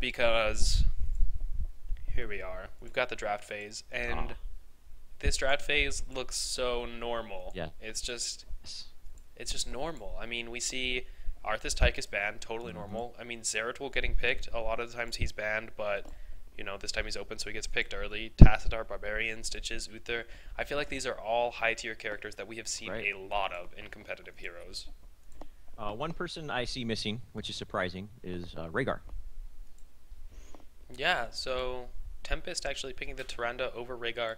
because here we are. We've got the draft phase, and Ah, this draft phase looks so normal. yeah. It's just normal. I mean, we see Arthas Tychus banned, totally Mm-hmm. normal. I mean, Zeratul getting picked. A lot of the times he's banned, but this time he's open, so he gets picked early. Tassadar, Barbarian, Stitches, Uther. I feel like these are all high tier characters that we have seen Right. a lot of in competitive heroes. One person I see missing, which is surprising, is Rhaegar. Yeah, so Tempest actually picking the Tyrande over Rhaegar,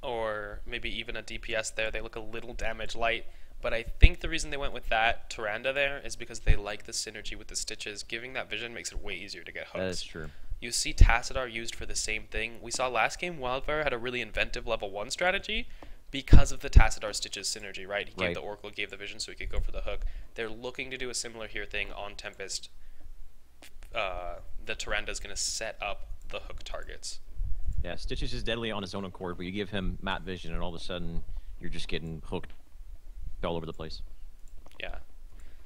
or maybe even a DPS there. They look a little damage light, but I think the reason they went with that Tyrande there is because they like the synergy with the Stitches. Giving that vision makes it way easier to get That is hooks. true. You see Tassadar used for the same thing. We saw last game Wildfire had a really inventive level 1 strategy because of the Tassadar Stitches synergy, right? He gave Right. the Oracle, gave the vision so he could go for the hook. They're looking to do a similar here thing on Tempest. The Tyrande is going to set up the hook targets. Yeah, Stitches is deadly on his own accord, but you give him Matt Vision, and all of a sudden you're just getting hooked all over the place. Yeah.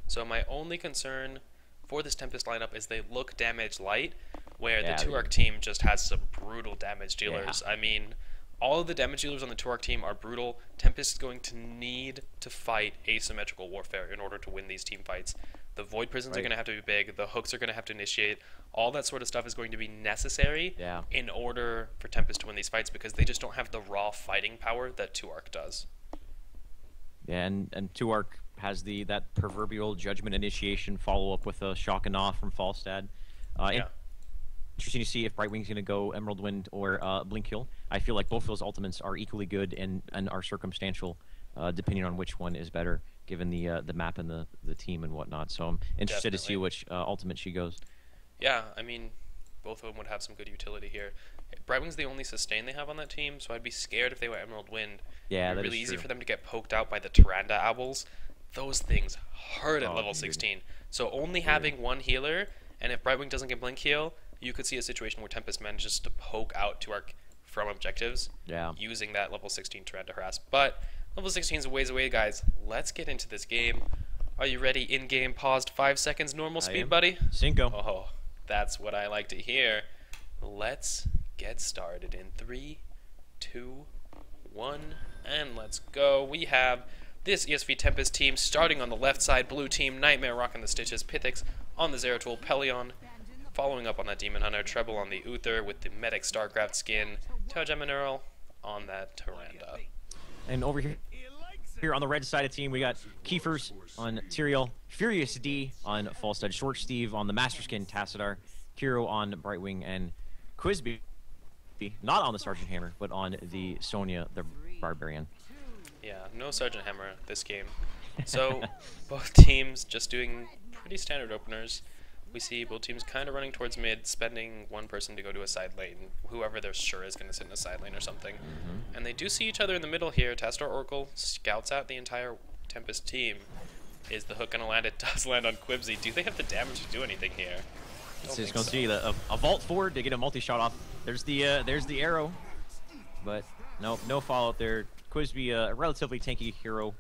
So my only concern for this Tempest lineup is they look damage light, where the Yeah, two arc team just has some brutal damage dealers. I mean, all of the damage dealers on the two arc team are brutal. Tempest is going to need to fight asymmetrical warfare in order to win these team fights. The Void Prisons are Right. going to have to be big. The hooks are going to have to initiate. All that sort of stuff is going to be necessary Yeah. in order for Tempest to win these fights because they just don't have the raw fighting power that two arc does. Yeah, and Tuark has that proverbial judgment initiation follow up with a shock and awe from Falstad. Yeah. Interesting to see if Brightwing's going to go Emerald Wind or Blink Heal. I feel like both of those ultimates are equally good and are circumstantial, depending on which one is better, given the map and the team and whatnot. So I'm interested to see Definitely. which ultimate she goes. Yeah, I mean, both of them would have some good utility here. Brightwing's the only sustain they have on that team, so I'd be scared if they went Emerald Wind. Yeah, It'd that be is really easy true. for them to get poked out by the Tyrande Owls. Those things hurt at Oh, level dude. 16. So only Dude. having one healer, and if Brightwing doesn't get Blink Heal, you could see a situation where Tempest manages to poke out to arc from objectives Yeah. using that level 16 Tyrande harass. But level 16 is a ways away, guys. Let's get into this game. Are you ready? In-game paused 5 seconds normal I speed, am. buddy? Cinco. Oh, that's what I like to hear. Let's get started in 3, 2, 1, and let's go. We have this ESV Tempest team starting on the left side. Blue team, Nightmare rocking the Stitches. Pythix on the Zeratul. Pelion following up on that Demon Hunter. Treble on the Uther with the Medic Starcraft skin. Tajemineral on that Tyrande. And over here on the red side of the team, we got Kiefers on Tyrael, Furious D on Falstad, Short Steve on the Master Skin Tassadar, Kiro on Brightwing, and Quizby, not on the Sergeant Hammer, but on the Sonya the Barbarian. Yeah, no Sergeant Hammer this game. So, both teams just doing pretty standard openers. We see both teams kind of running towards mid, spending one person to go to a side lane, whoever they're sure is going to sit in a side lane or something. And they do see each other in the middle here. Tastor Oracle scouts out the entire Tempest team. Is the hook going to land? It does land on Quibsy. Do they have the damage to do anything here? It's Don't think going to so. see a vault forward to get a multi-shot off. There's the arrow, but no follow-up there. Quizby, a relatively tanky hero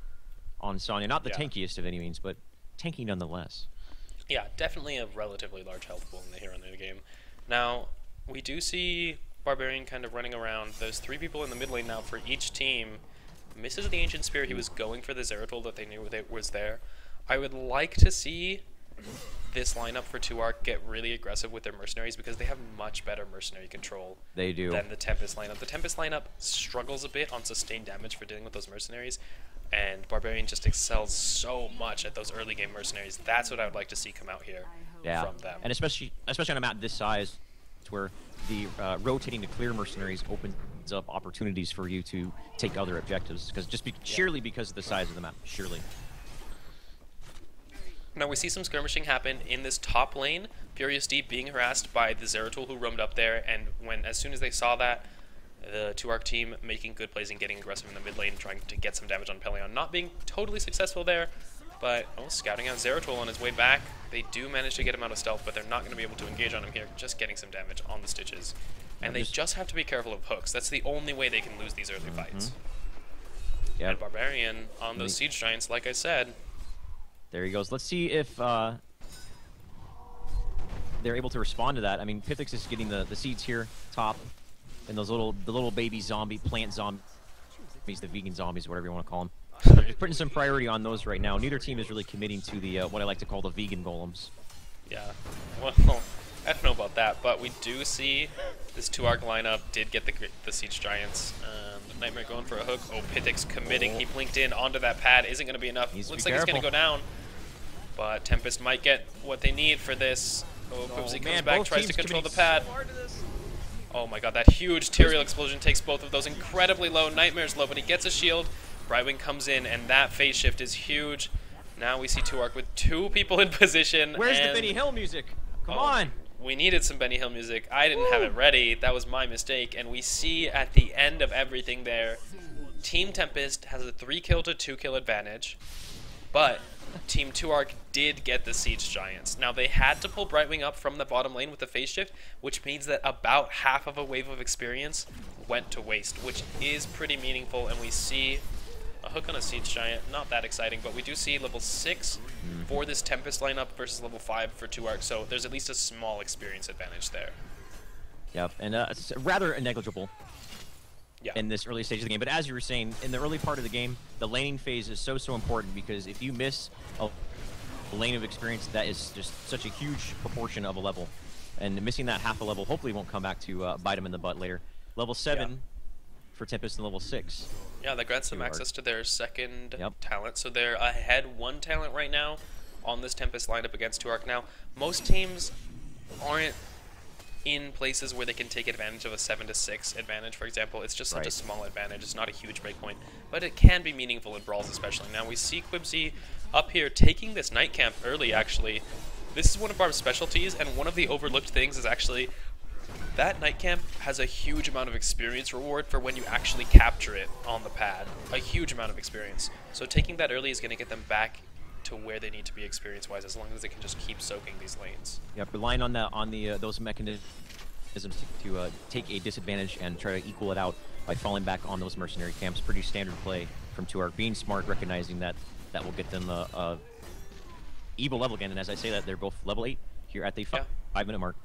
on Sonya. Not the Yeah. tankiest of any means, but tanky nonetheless. Yeah, definitely a relatively large health pool in the hero in the game. Now, we do see Barbarian kind of running around. There's 3 people in the mid lane now for each team. Misses the Ancient Spear. He was going for the Zeratul that they knew that was there. I would like to see this lineup for 2-Arc get really aggressive with their mercenaries because they have much better mercenary control They do. than the Tempest lineup. The Tempest lineup struggles a bit on sustained damage for dealing with those mercenaries, and Barbarian just excels so much at those early game mercenaries. That's what I would like to see come out here Yeah, from them. and especially on a map this size, where the rotating to clear mercenaries opens up opportunities for you to take other objectives, because sheerly because of the size of the map, surely. Now we see some skirmishing happen in this top lane. Furious Deep being harassed by the Zeratul who roamed up there, and as soon as they saw that, the 2-Arc team making good plays and getting aggressive in the mid lane, trying to get some damage on Pelion. Not being totally successful there, but scouting out Zeratul on his way back. They do manage to get him out of stealth, but they're not going to be able to engage on him here, just getting some damage on the Stitches. And they just have to be careful of hooks. That's the only way they can lose these early fights. Yeah, And Barbarian on those Siege Giants, like I said. there he goes. Let's see if they're able to respond to that. I mean, Pythix is getting the seeds here, top, and the little baby plant zombies, the vegan zombies, whatever you want to call them. So they're just putting some priority on those right now. Neither team is really committing to the what I like to call the vegan golems. Yeah, well, I don't know about that, but we do see this 2-arc lineup did get the Siege Giants. Nightmare going for a hook. Oh, Pythix committing. He blinked in onto that pad. Isn't going to be enough. Looks like he's going to go down. But Tempest might get what they need for this. Oh, Quibsy comes back, tries to control the pad. Oh my god, that huge Tyrael explosion takes both of those incredibly low. Nightmare's low, but he gets a shield. Brightwing comes in, and that phase shift is huge. Now we see 2-arc with 2 people in position. Where's the Benny Hill music? Come on. We needed some Benny Hill music. I didn't have it ready. That was my mistake. And we see at the end of everything there, Team Tempest has a 3-kill to 2-kill advantage. But Team 2-arc did get the Siege Giants. Now, they had to pull Brightwing up from the bottom lane with the phase shift, which means that about half of a wave of experience went to waste, which is pretty meaningful. And we see a hook on a Siege Giant. Not that exciting, but we do see level 6 for this Tempest lineup versus level 5 for 2-arc. So there's at least a small experience advantage there. Yep, and it's rather negligible. Yeah. In this early stage of the game. But as you were saying, in the early part of the game, the laning phase is so important because if you miss a lane of experience, that is just such a huge proportion of a level. And missing that half a level hopefully won't come back to bite them in the butt later. Level 7 for Tempest and level 6. Yeah, that grants them access to their second Yep. talent. So they're ahead 1 talent right now on this Tempest lineup against 2-arc. Now, most teams aren't in places where they can take advantage of a 7-to-6 advantage, for example. It's just such a small advantage. It's not a huge breakpoint, but it can be meaningful in brawls especially. Now we see Quibsy up here taking this night camp early, actually. This is one of our specialties, and one of the overlooked things is actually that night camp has a huge amount of experience reward for when you actually capture it on the pad. A huge amount of experience. So taking that early is going to get them back to where they need to be experience-wise, as long as they can just keep soaking these lanes. Yep, relying on those mechanisms to take a disadvantage and try to equal it out by falling back on those mercenary camps. Pretty standard play from 2-arc. Being smart, recognizing that that will get them the evil level again. And as I say that, they're both level 8 here at the 5-minute mark.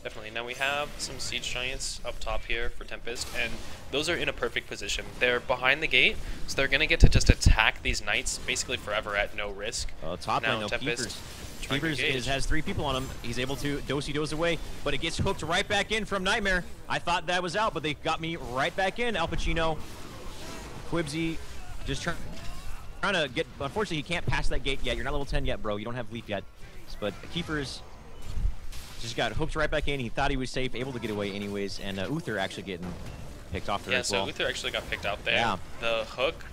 Definitely. Now we have some Siege Giants up top here for Tempest, and those are in a perfect position. They're behind the gate, so they're going to get to just attack these knights basically forever at no risk. Top now lane, no Tempest Keepers has 3 people on him. He's able to dose away, but it gets hooked right back in from Nightmare. I thought that was out, but they got me right back in. Al Pacino, Quibsy, just trying to get. Unfortunately, he can't pass that gate yet. You're not level 10 yet, bro. You don't have Leap yet. But Keepers just got hooked right back in. He thought he was safe, able to get away anyways, and Uther actually getting picked off there as well. Yeah, so Uther actually got picked out there. Yeah. The hook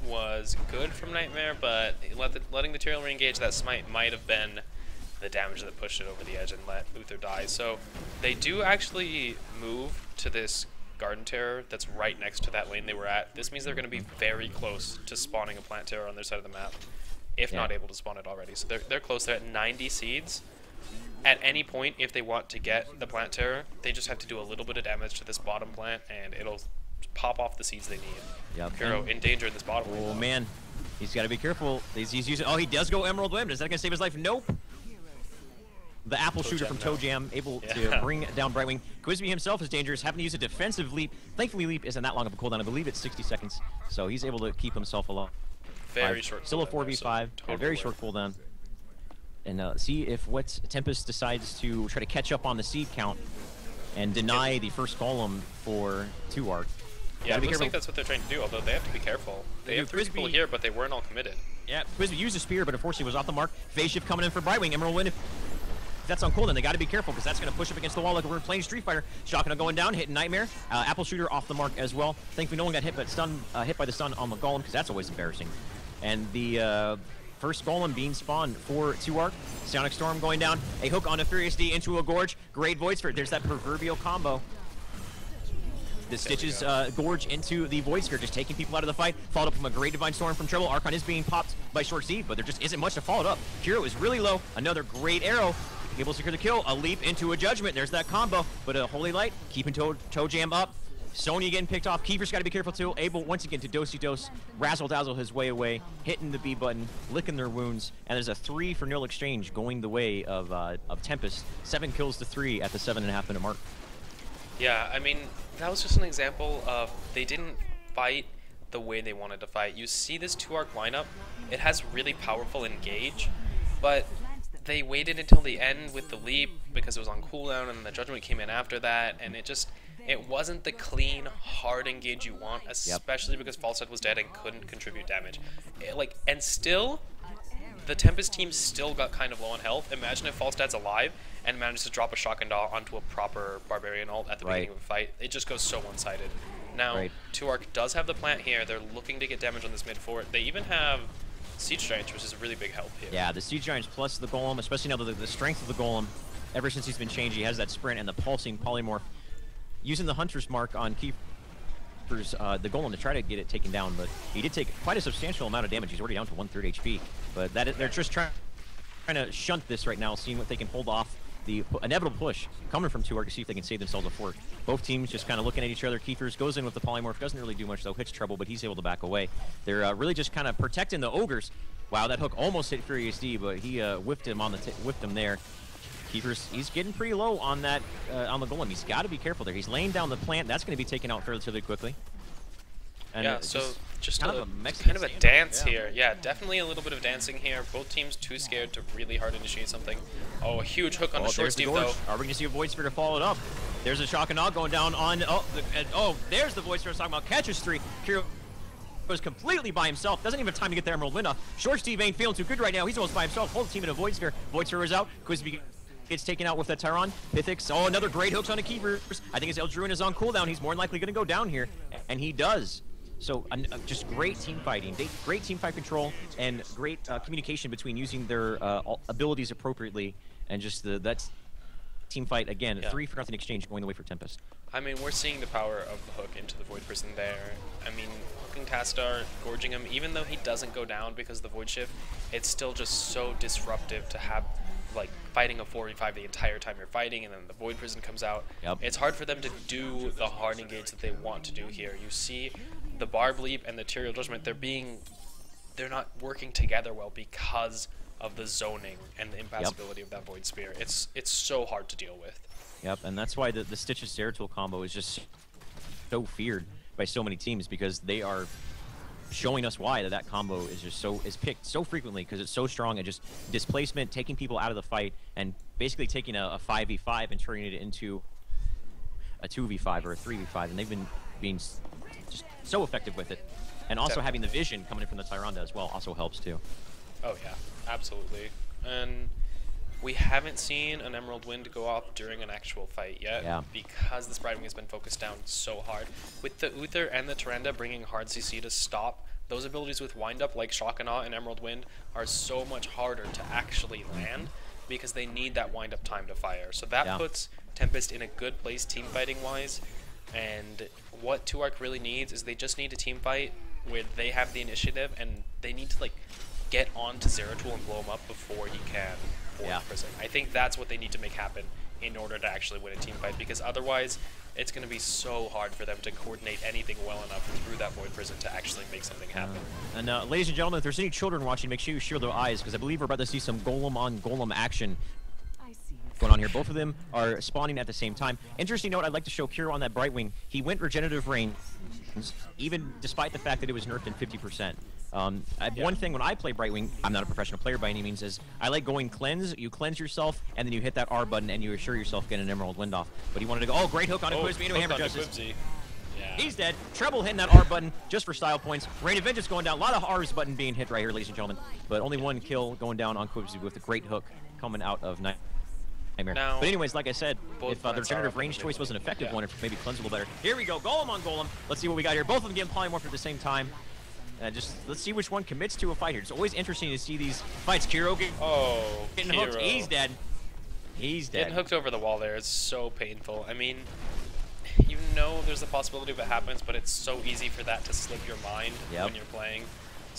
was good from Nightmare, but letting the Tyrael re-engage that smite might have been the damage that pushed it over the edge and let Uther die. So they do actually move to this Garden Terror that's right next to that lane they were at. This means they're going to be very close to spawning a Plant Terror on their side of the map, if not able to spawn it already. So they're close. They're at 90 seeds. At any point, if they want to get the Plant Terror, they just have to do a little bit of damage to this bottom plant, and it'll pop off the seeds they need. Yep. Kuro in danger in this bottom lane. Oh, man. He's got to be careful. He's using... Oh, he does go Emerald Wind. Is that going to save his life? Nope. The Apple Shooter from Toe Jam, able to bring down Brightwing. Quizby himself is dangerous, having to use a defensive leap. Thankfully, leap isn't that long of a cooldown. I believe it's 60 seconds. So he's able to keep himself alive. Very short. Still a 4v5. Totally very short cooldown. And see if what Tempest decides to try to catch up on the seed count and deny the first golem for 2-arc. Yeah, it looks like that's what they're trying to do, although they have to be careful. They have 3 people here, but they weren't all committed. Yeah, Quizby used a spear, but unfortunately was off the mark. Phase shift coming in for Brightwing. Emerald Wind. If that's on cooldown, they got to be careful because that's going to push up against the wall like we're playing Street Fighter. Shotgun going down, hitting Nightmare. Apple Shooter off the mark as well. Thankfully, no one got hit, but hit by the stun on the golem because that's always embarrassing. And the first golem being spawned for 2-arc. Sonic Storm going down. A hook on a Furious D into a Gorge. Great Void Sphere. There's that proverbial combo. The Stitches Gorge into the Void Sphere, just taking people out of the fight. Followed up from a great Divine Storm from Treble. Archon is being popped by Short Steve, but there just isn't much to follow it up. Kiro is really low. Another great arrow. Able to secure the kill. A leap into a Judgment. There's that combo. But a Holy Light keeping Toe Jam up. Sonya getting picked off. Kiefer's got to be careful too. Able once again to dosey-dose, razzle-dazzle his way away, hitting the B button, licking their wounds, and there's a 3 for nil exchange going the way of Tempest. 7 kills to 3 at the 7.5-minute mark. Yeah, I mean, that was just an example of they didn't fight the way they wanted to fight. You see this 2-arc lineup, it has really powerful engage, but they waited until the end with the leap because it was on cooldown, and the judgment came in after that, and it wasn't the clean, hard engage you want, especially because Falstad was dead and couldn't contribute damage. And still, the Tempest team still got kind of low on health. Imagine if Falstad's alive and manages to drop a shotgun dot onto a proper Barbarian ult at the beginning of a fight. It just goes so one-sided. Now, 2-arc does have the plant here. They're looking to get damage on this mid fort. They even have Siege Giants, which is a really big help here. Yeah, the Siege Giants plus the Golem, especially now the strength of the Golem, ever since he's been changed, he has that sprint and the pulsing polymorph. Using the Hunter's Mark on Kiefer's, the Golem to try to get it taken down, but he did take quite a substantial amount of damage. He's already down to 1/3 HP. But they're just trying to shunt this right now, seeing what they can hold off the inevitable push coming from 2-arc to see if they can save themselves a fort. Both teams just kind of looking at each other. Kiefer's goes in with the polymorph, doesn't really do much though, hits treble, but he's able to back away. They're really just kind of protecting the ogres. Wow, that hook almost hit Furious D, but he whiffed him there. He's getting pretty low on that on the Golem. He's got to be careful there. He's laying down the plant. That's going to be taken out relatively quickly. And yeah, so just kind of a dance here. Yeah, definitely a little bit of dancing here. Both teams too scared to really hard initiate something. Oh, a huge hook on the short Steve, though. Are we going to see a Void Sphere to follow it up? There's a shock and awe going down on... there's the Void Sphere I was talking about. Catches 3. Kiro was completely by himself. Doesn't even have time to get the Emerald Wind off. Short Steve ain't feeling too good right now. He's almost by himself. Whole team in a Void Sphere. Void Sphere is out. Quizby gets taken out with that Tyron. Pythix. Oh, another great hooks on the Keepers. I think his Eldruin is on cooldown. He's more than likely going to go down here. And he does. So just great team fighting, great team fight control, and great communication between using their abilities appropriately, and just that team fight again. 3 for nothing exchange going the way for Tempest. I mean, we're seeing the power of the hook into the Void Prison there. I mean, hooking Tastar, gorging him, even though he doesn't go down because of the Void Shift, it's still just so disruptive to have like fighting a 4v5 the entire time you're fighting, and then the Void Prison comes out. It's hard for them to do the hard engage that they want to do here. You see the Barb Leap and the Tyrael Judgment, they're not working together well because of the zoning and the impassibility of that Void Spear. It's so hard to deal with. Yep, and that's why the Stitches Zeratul combo is just so feared by so many teams, because they are showing us why that combo is just is picked so frequently, because it's so strong and just displacement, taking people out of the fight, and basically taking a 5v5 and turning it into a 2v5 or a 3v5, and they've been being just so effective with it. And also having the vision coming in from the Tyrande as well also helps too. Oh yeah, absolutely. And we haven't seen an Emerald Wind go off during an actual fight yet, because this Brightwing has been focused down so hard. With the Uther and the Tyrande bringing hard CC to stop, those abilities with Wind Up like Shock and Awe and Emerald Wind are so much harder to actually land, because they need that wind up time to fire. So that puts Tempest in a good place team fighting wise. And what 2-arc really needs is they just need a team fight where they have the initiative, and they need to like get onto Zeratul and blow him up before he can board prison. I think that's what they need to make happen in order to actually win a team fight, because otherwise it's going to be so hard for them to coordinate anything well enough through that Void Prison to actually make something happen. And ladies and gentlemen, if there's any children watching, make sure you shield their eyes, because I believe we're about to see some Golem on Golem action going on here. Both of them are spawning at the same time. Interesting note, I'd like to show Kiro on that Brightwing. He went regenerative range, even despite the fact that it was nerfed in 50%. One thing when I play Brightwing, I'm not a professional player by any means, is I like going cleanse. You cleanse yourself, and then you hit that R button, and you assure yourself getting an Emerald Wind off. But he wanted to go, great hook on a Quizby into Hammer Justice. He's dead. Treble hitting that R button just for style points. Rain of Vengeance going down. A lot of R's button being hit right here, ladies and gentlemen. But only one kill going down on Quibsy with a great hook coming out of Nightmare. But anyways, like I said, if the regenerative range choice was an effective one, if maybe cleanse a little better. Here we go, Golem on Golem. Let's see what we got here. Both of them getting polymorphed at the same time. Just let's see which one commits to a fight here. It's always interesting to see these fights. Kiro getting hooked. He's dead. He's dead. Getting hooked over the wall there is so painful. I mean, you know there's a possibility of it happens, but it's so easy for that to slip your mind when you're playing.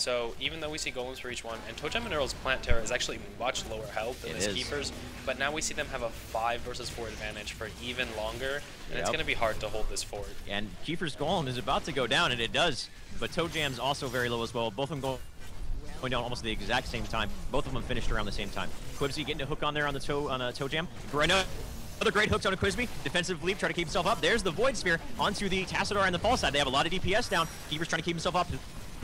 So even though we see golems for each one, and Toe Jam and Earl's Plant Terror is actually much lower health than his keepers, but now we see them have a 5 versus 4 advantage for even longer, and it's going to be hard to hold this forward. And Kiefer's golem is about to go down, and it does, but Toe Jam's also very low as well. Both of them going down almost at the exact same time. Both of them finished around the same time. Quibsy getting a hook on there on the Toe Jam. Another great hooks on a Quibsy. Defensive leap, try to keep himself up. There's the Void Sphere onto the Tassadar and the fall side. They have a lot of DPS down. Keeper's trying to keep himself up. The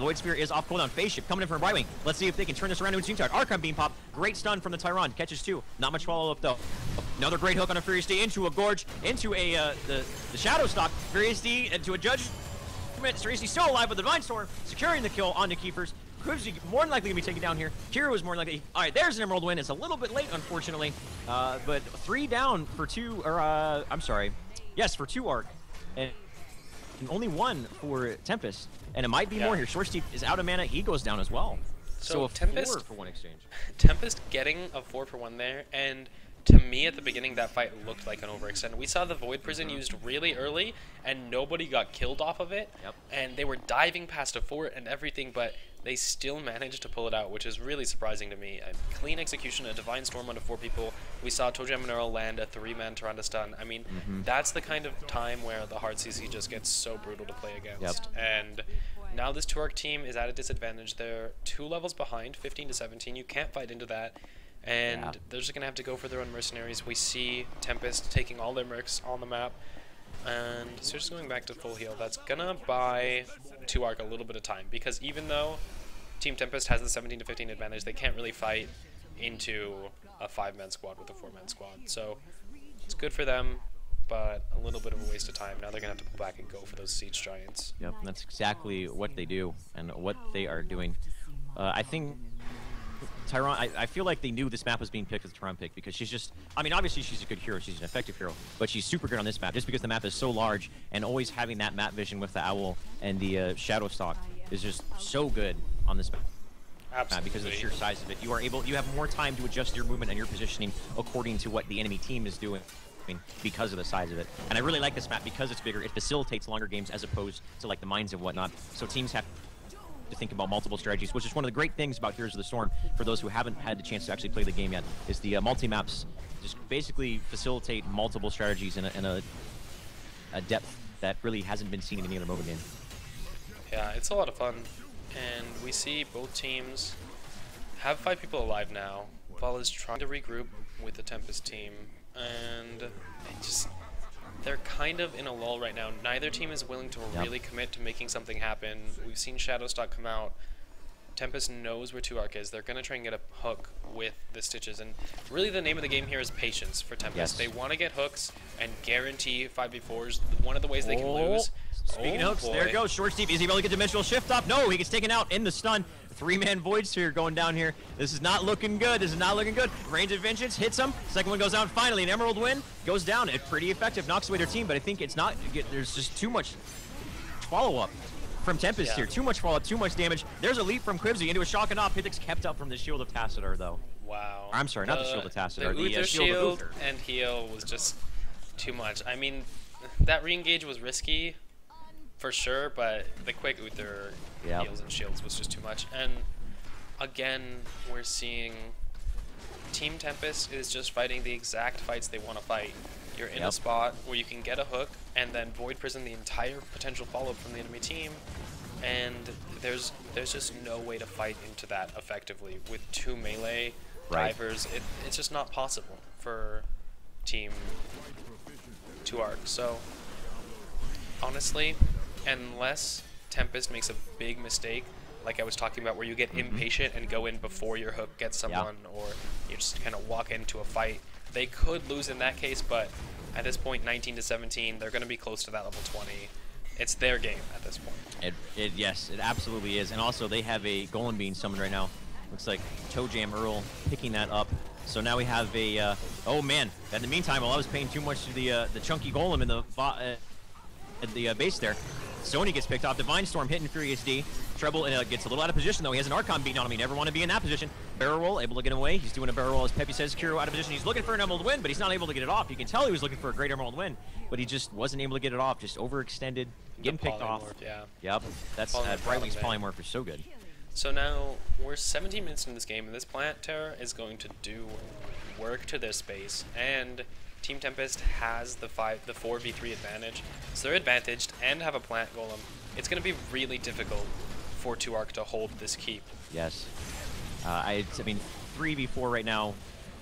Void Sphere is off cooldown. Phase shift coming in from Brightwing. Let's see if they can turn this around to a team target. Archon Beam Pop. Great stun from the Tyron. Catches 2. Not much follow-up though. Another great hook on a Furious D into a Gorge, into a the Shadow Stock. Furious D into a Judge. Furious D still alive with the Divine Storm, securing the kill onto Keepers. Quibsy more than likely going to be taken down here. Kiro is more than likely. All right, there's an Emerald win. It's a little bit late, unfortunately. But 3 down for 2, or I'm sorry. Yes, for 2 Arc. And only 1 for Tempest. And it might be more here. Short Steve is out of mana. He goes down as well. So a Tempest, 4 for 1 exchange. Tempest getting a 4 for 1 there, and to me at the beginning that fight looked like an overextend. We saw the Void Prison used really early, and nobody got killed off of it. And they were diving past a fort and everything, but they still managed to pull it out, which is really surprising to me. A clean execution, a Divine Storm onto 4 people. We saw Toe Jam and Earl land a 3-man Tyrande stun. I mean, that's the kind of time where the hard CC just gets so brutal to play against. And now this 2-arc team is at a disadvantage. They're 2 levels behind, 15 to 17. You can't fight into that. And they're just going to have to go for their own mercenaries. We see Tempest taking all their mercs on the map. And so just going back to full heal, that's going to buy 2-arc a little bit of time. Because even though Team Tempest has the 17 to 15 advantage, they can't really fight into a 5-man squad with a 4-man squad. So it's good for them, but a little bit of a waste of time. Now they're going to have to pull back and go for those Siege Giants. Yep, that's exactly what they do and what they are doing. I think Tyron, I feel like they knew this map was being picked with the Tyron pick because she's just, I mean, obviously she's a good hero, she's an effective hero, but she's super good on this map just because the map is so large and always having that map vision with the Owl and the Shadow Stalk is just so good on this map. Absolutely. Because of the sheer size of it. You have more time to adjust your movement and your positioning according to what the enemy team is doing because of the size of it. And I really like this map because it's bigger. It facilitates longer games as opposed to like the mines and whatnot. So teams have to think about multiple strategies, which is one of the great things about Heroes of the Storm for those who haven't had the chance to actually play the game yet, is the multi-maps just basically facilitate multiple strategies in a depth that really hasn't been seen in any other MOBA game. Yeah, it's a lot of fun, and we see both teams have 5 people alive now. Val is trying to regroup with the Tempest team, and they're kind of in a lull right now. Neither team is willing to really commit to making something happen. We've seen Shadowstock come out. Tempest knows where 2-arc is. They're going to try and get a hook with the Stitches. And really the name of the game here is patience for Tempest. They want to get hooks and guarantee 5v4s. One of the ways they can lose. Speaking of hooks, there it goes. Short Steve, is he able to get Dimensional Shift up? No, he gets taken out in the stun. 3-man Void Sphere going down here. This is not looking good. This is not looking good. Range of Vengeance hits him. Second one goes down. Finally, an Emerald win goes down. It's pretty effective. Knocks away their team, but I think it's not. There's just too much follow-up from Tempest here. Too much follow-up, too much damage. There's a leap from Quibsy into a shock and off. Pithix kept up from the Shield of Tassadar, though. Wow. I'm sorry, not the Shield of Tassadar. The Shield and heal was just too much. I mean, that re-engage was risky for sure, but the quick Uther heals and shields was just too much. And again, we're seeing Team Tempest is just fighting the exact fights they want to fight. You're in a spot where you can get a hook and then Void Prison the entire potential follow-up from the enemy team, and there's just no way to fight into that effectively with 2 melee divers. It's just not possible for Team 2-arc. So honestly, unless Tempest makes a big mistake, like I was talking about, where you get impatient and go in before your hook gets someone, or you just kind of walk into a fight, they could lose in that case. But at this point, 19 to 17, they're going to be close to that level 20. It's their game at this point. Yes, it absolutely is. And also, they have a Golem being summoned right now. Looks like Toe Jam Earl picking that up. So now we have a, oh man, in the meantime, while I was paying too much to the chunky Golem in the base there, Sony gets picked off. Divine Storm hitting Furious D. Treble gets a little out of position, though. He has an Archon beating on him. He never want to be in that position. Barrel roll, able to get him away. He's doing a barrel roll, as Pepe says. Kiro out of position. He's looking for an Emerald win, but he's not able to get it off. You can tell he was looking for a great Emerald win, but he just wasn't able to get it off. Just overextended, getting picked off. Yeah. Yep. That's Brightwing's polymorph is so good. So now we're 17 minutes into this game, and this plant terror is going to do work to their space, and Team Tempest has the 4v3 advantage, so they're advantaged and have a plant golem. It's going to be really difficult for 2ark to hold this keep. Yes. I mean, 3v4 right now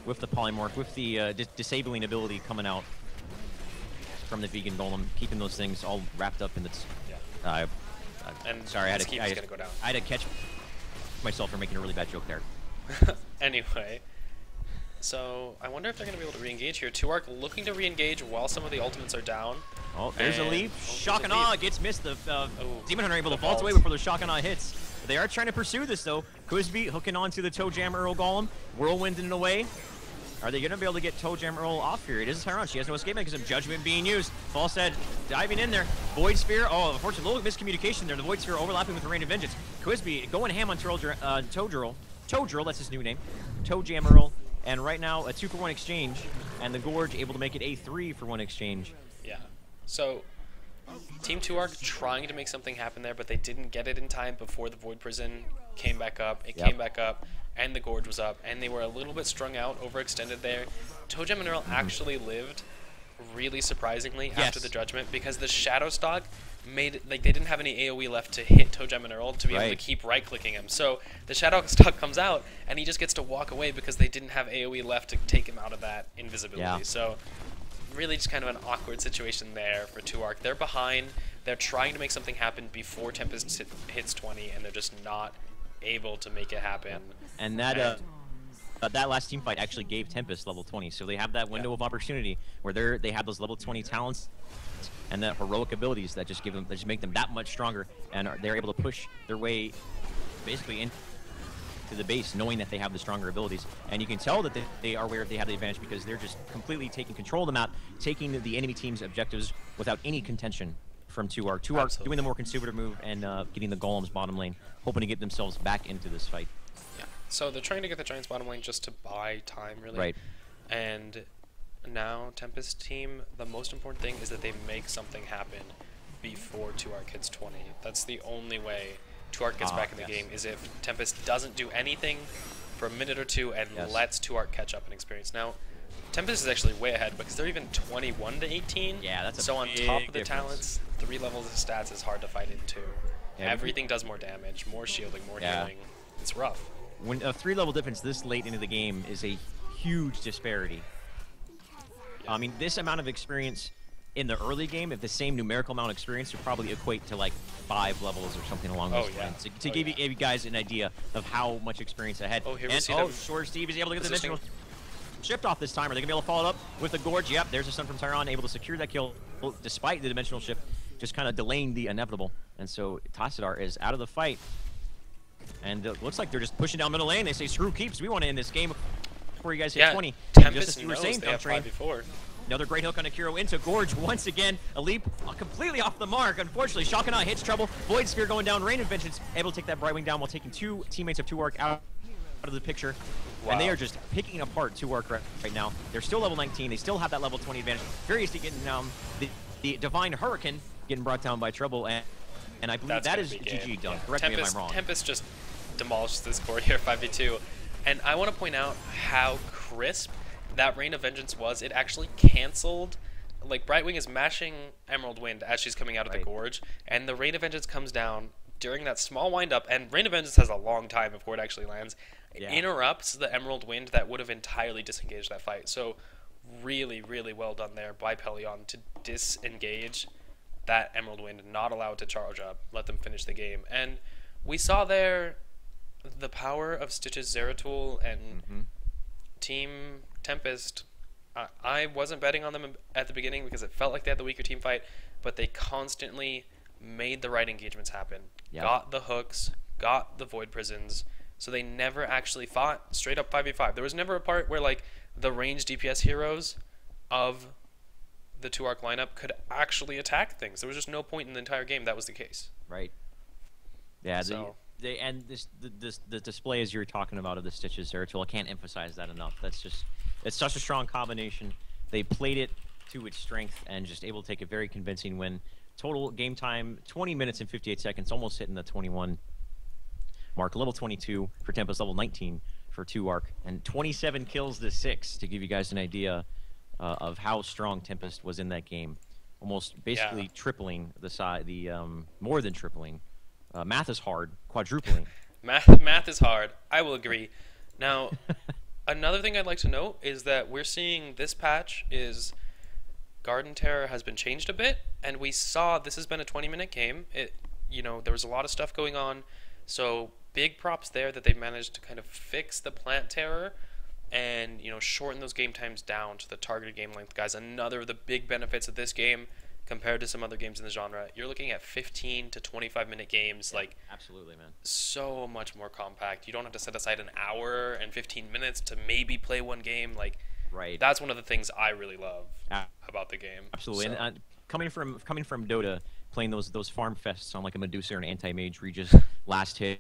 with the polymorph, with the disabling ability coming out from the vegan golem, keeping those things all wrapped up in the... Yeah. And sorry, I had to catch myself for making a really bad joke there. Anyway, so I wonder if they're going to be able to re-engage here. 2ark looking to re-engage while some of the ultimates are down. Oh, there's a leap. Shock and Awe gets missed. The Demon Hunter able to vault away before the Shock and Awe hits. They are trying to pursue this, though. Quizby hooking onto the Toe Jam Earl Golem. Whirlwinding away. Are they going to be able to get Toe Jam Earl off here? It is Tyron. She has no escape mechanism. Judgment being used. False Head diving in there. Void Sphere. Oh, unfortunately, a little miscommunication there. The Void Sphere overlapping with the Rain of Vengeance. Quizby going ham on Toe Drill, that's his new name. Toe Jam Earl. And right now, a 2-for-1 exchange. And the Gorge able to make it a 3-for-1 exchange. Yeah. So, Team 2ark trying to make something happen there, but they didn't get it in time before the Void Prison came back up. It came back up, and the Gorge was up, and they were a little bit strung out, overextended there. Toe Jam and Earl actually lived really surprisingly after the Judgment, because the Shadow Stock made it, like, they didn't have any AoE left to hit Toe Jam and Earl to be able to keep right-clicking him. So the Shadow Stock comes out, and he just gets to walk away because they didn't have AoE left to take him out of that invisibility. So really just kind of an awkward situation there for 2ark. They're behind. They're trying to make something happen before Tempest hits 20, and they're just not able to make it happen. And that that last team fight actually gave Tempest level 20, so they have that window of opportunity where they have those level 20 talents and the heroic abilities that just make them that much stronger, and they're able to push their way basically into the base, knowing that they have the stronger abilities. And you can tell that they are aware they have the advantage because they're just completely taking control of the map, taking the enemy team's objectives without any contention from 2ark. 2ark doing the more conservative move and getting the Golems bottom lane, hoping to get themselves back into this fight. Yeah. So they're trying to get the Giants bottom lane just to buy time, really. Right. And now Tempest team, the most important thing is that they make something happen before 2ark hits 20. That's the only way 2ark gets back in the game, is if Tempest doesn't do anything for a minute or two and lets 2ark catch up in experience. Now, Tempest is actually way ahead because they're even 21 to 18. Yeah, that's a so on big top of the difference. talents, 3 levels of stats is hard to fight into. Yeah, everything does more damage, more shielding, more healing. It's rough. When a 3-level difference this late into the game is a huge disparity. I mean, this amount of experience in the early game, if the same numerical amount of experience, would probably equate to like 5 levels or something along those lines. To give you guys an idea of how much experience ahead. Oh, here we see them. Short Steve is able to get the dimensional shift off this time. Are they going to be able to follow it up with the Gorge? Yep, there's a stun from Tyron, able to secure that kill despite the dimensional shift, just kind of delaying the inevitable. And so Tassadar is out of the fight. And it looks like they're just pushing down middle lane. They say, screw keeps, we want to end this game before you guys hit 20. Tempest just as you were saying, they have 5 before. Another great hook on Akiro into Gorge once again. A leap completely off the mark. Unfortunately, Shock and Awe hits trouble. Void Sphere going down. Rain of Vengeance able to take that Brightwing down while taking 2 teammates of 2ark out of the picture. Wow. And they are just picking apart 2ark right now. They're still level 19. They still have that level 20 advantage. Furiously getting down. The Divine Hurricane getting brought down by Trouble. And I believe that is GG done. Correct me if I'm wrong. Tempest just demolished this core here 5v2. And I want to point out how crisp that Rain of Vengeance was. It actually canceled, like, Brightwing is mashing Emerald Wind as she's coming out of the Gorge, and the Rain of Vengeance comes down during that small wind-up, and Rain of Vengeance has a long time before it actually lands. It interrupts the Emerald Wind that would have entirely disengaged that fight. So really, really well done there by Pelion to disengage that Emerald Wind, not allow it to charge up, let them finish the game. And we saw there the power of Stitch's Zeratul and Team Tempest. I wasn't betting on them at the beginning because it felt like they had the weaker team fight, but they constantly made the right engagements happen. Got the hooks, got the Void Prisons, so they never actually fought straight up 5v5. There was never a part where, like, the ranged DPS heroes of the 2ark lineup could actually attack things. There was just no point in the entire game that was the case. Right. Yeah, and the display as you were talking about of the Stitches Zeratul, I can't emphasize that enough. That's just, it's such a strong combination. They played it to its strength and just able to take a very convincing win. Total game time 20 minutes and 58 seconds, almost hitting the 21 Mark, level 22 for Tempest, level 19 for 2 Arc, and 27 kills to 6 to give you guys an idea of how strong Tempest was in that game. Almost basically tripling the size, more than tripling. Math is hard, quadrupling. Math is hard. I will agree. Now, another thing I'd like to note is that we're seeing this patch is Garden Terror has been changed a bit, and we saw this has been a 20-minute game. There was a lot of stuff going on, so big props there that they've managed to kind of fix the plant terror and shorten those game times down to the targeted game length. Guys, another of the big benefits of this game compared to some other games in the genre, you're looking at 15 to 25-minute games. Like, absolutely, man. So much more compact. You don't have to set aside an hour and 15 minutes to maybe play one game. Like, right. That's one of the things I really love about the game. Absolutely. So. And coming from Dota, playing those farm fests on like a Medusa or an anti-mage where you just last hit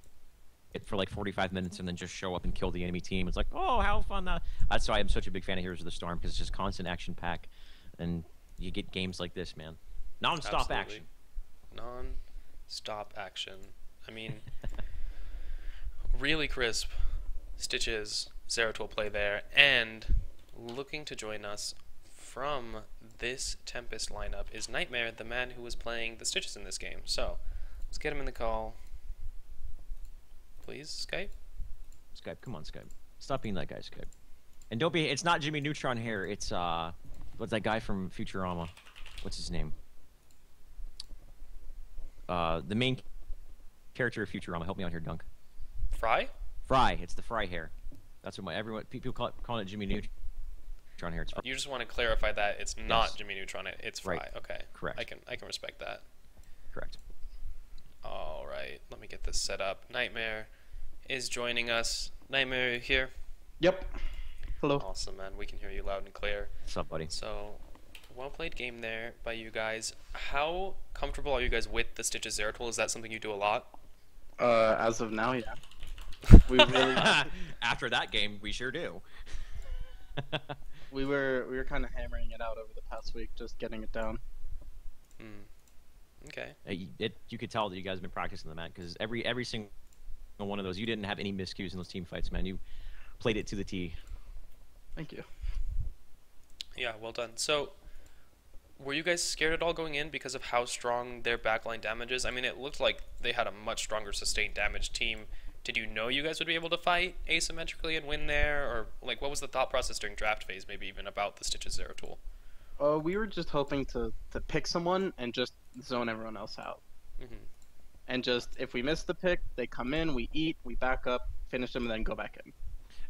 it for like 45 minutes and then just show up and kill the enemy team. It's like, oh, how fun that. That's why I'm such a big fan of Heroes of the Storm, because it's just constant action pack, and you get games like this, man. Non-stop action. Non-stop action. I mean, really crisp Stitches, Zeratul play there, and looking to join us from this Tempest lineup is Nightmare, the man who was playing the Stitches in this game. So, let's get him in the call. Please, Skype? Skype, come on, Skype. Stop being that guy, Skype. And don't be, it's not Jimmy Neutron here, it's, what's that guy from Futurama? What's his name? The main character of Futurama. Help me out here, Dunk. Fry? Fry, it's the Fry hair. That's what people call it Jimmy Neutron here. It's Fry. You just want to clarify that it's not Jimmy Neutron, it's Fry. Right. Okay. Correct. I can respect that. Correct. All right, let me get this set up. Nightmare is joining us. Nightmare, are you here? Yep. Hello. Awesome, man. We can hear you loud and clear. What's up, buddy? So, well-played game there by you guys. How comfortable are you guys with the Stitches Zeratul? Is that something you do a lot? As of now, yeah. We really After that game, we sure do. we were kind of hammering it out over the past week, just getting it down. Okay. You could tell that you guys have been practicing the mat, because every single one of those, you didn't have any miscues in those team fights, man. You played it to the T. Thank you. Yeah, well done. So, were you guys scared at all going in because of how strong their backline damage is? I mean, it looked like they had a much stronger sustained damage team. Did you know you guys would be able to fight asymmetrically and win there? Or, like, what was the thought process during draft phase, maybe even about the Stitches Zeratul? We were just hoping to pick someone and just zone everyone else out. And just, if we miss the pick, they come in, we eat, we back up, finish them, and then go back in.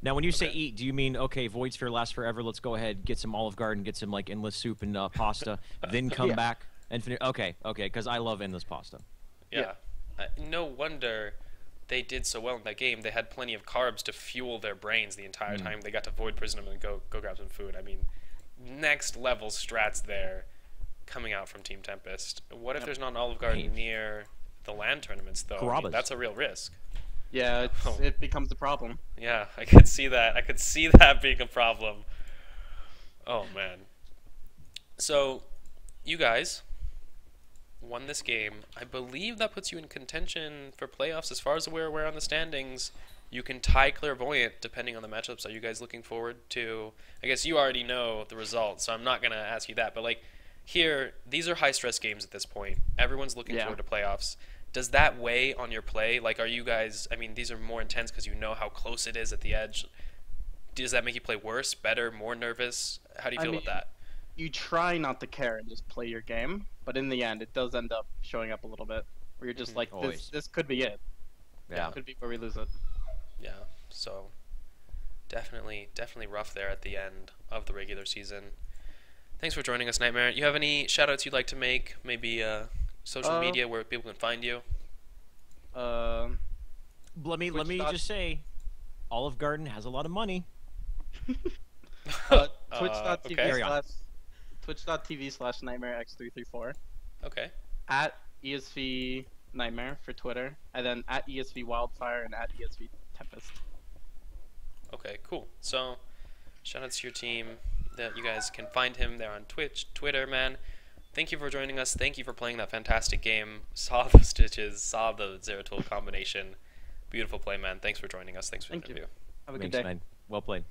Now, when you say eat, do you mean, okay, Void Sphere lasts forever, let's go ahead, get some Olive Garden, get some, like, endless soup and pasta, then come back and finish? Okay, because I love endless pasta. Yeah. No wonder they did so well in that game. They had plenty of carbs to fuel their brains the entire time. They got to Void Prison and go grab some food. I mean, next level strats there coming out from Team Tempest. What if there's not an Olive Garden near the LAN tournaments, though? I mean, that's a real risk. Yeah, it becomes a problem. Yeah, I could see that. I could see that being a problem. Oh, man. So, you guys won this game. I believe that puts you in contention for playoffs. As far as we're aware on the standings, you can tie Clairvoyant depending on the matchups. Are you guys looking forward to... I guess you already know the results, so I'm not going to ask you that. But, like, here, these are high-stress games at this point. Everyone's looking forward to playoffs. Does that weigh on your play? Like, are you guys... I mean, these are more intense because you know how close it is at the edge. Does that make you play worse, better, more nervous? How do you feel about that? You try not to care and just play your game, but in the end, it does end up showing up a little bit. Where you're just like, this could be it. Yeah. This could be where we lose it. Yeah, so definitely rough there at the end of the regular season. Thanks for joining us, Nightmare. You have any shout-outs you'd like to make? Maybe social media where people can find you? Let me just say, Olive Garden has a lot of money. Twitch.tv/NightmareX334. Okay. At ESV Nightmare for Twitter, and then at ESV Wildfire and at ESV Tempest. Okay, cool. So, shout out to your team. That you guys can find him there on Twitch, Twitter, man. Thank you for joining us. Thank you for playing that fantastic game. Saw the Stitches, saw the Zeratul combination. Beautiful play, man. Thanks for joining us. Thanks for the Thank you. interview. Have a good Thanks, day. man. Well played.